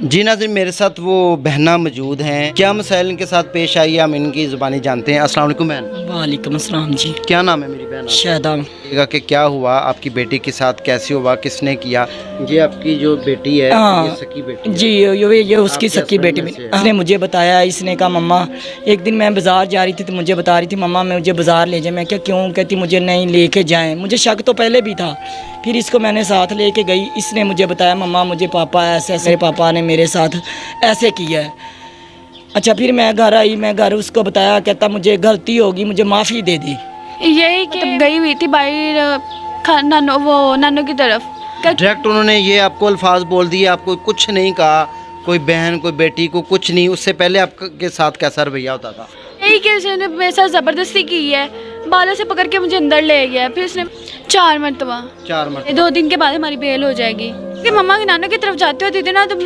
जी नाज़रीन, मेरे साथ वो बहना मौजूद हैं। क्या मसाइल इनके साथ पेश आई है हम इनकी ज़ुबानी जानते हैं। अस्सलाम वालेकुम बहन। वालेकुम अस्सलाम जी। क्या नाम है मेरी बहन? शायदा। कि क्या हुआ आपकी बेटी के साथ, कैसे हुआ, किसने किया? ये आपकी जो बेटी है, हाँ ये सकी बेटी है? जी, ये उसकी आपके सकी हस्बैंड बेटी में में से है? इसने मुझे बताया। इसने कहा मम्मा, एक दिन मैं बाज़ार जा रही थी तो मुझे बता रही थी मम्मा मुझे बाज़ार ले जाए। मैं क्या क्यों? कहती मुझे नहीं लेके जाएं। मुझे शक तो पहले भी था, फिर इसको मैंने साथ लेके गई। इसने मुझे बताया मम्मा मुझे पापा ऐसे ऐसे, पापा ने मेरे साथ ऐसे किया है। अच्छा, फिर मैं घर आई, मैं घर उसको बताया, कहता मुझे गलती होगी, मुझे माफ़ी दे दी। यही कि गई हुई थी बाहर नानों की तरफ। डायरेक्ट उन्होंने ये आपको अल्फाज बोल दिए, आपको कुछ नहीं कहा? कोई बहन कोई बेटी को कुछ नहीं? उससे पहले आपके साथ कैसा रवैया होता था? यही कि उसने मेरे साथ ज़बरदस्ती की है, बालों से पकड़ के मुझे अंदर ले गया। फिर उसने 4 मरतबा। 4 मरतबा। 2 दिन के बाद हमारी बेल हो जाएगी कि मम्मा की नानों की तरफ जाते होती थी ना, तो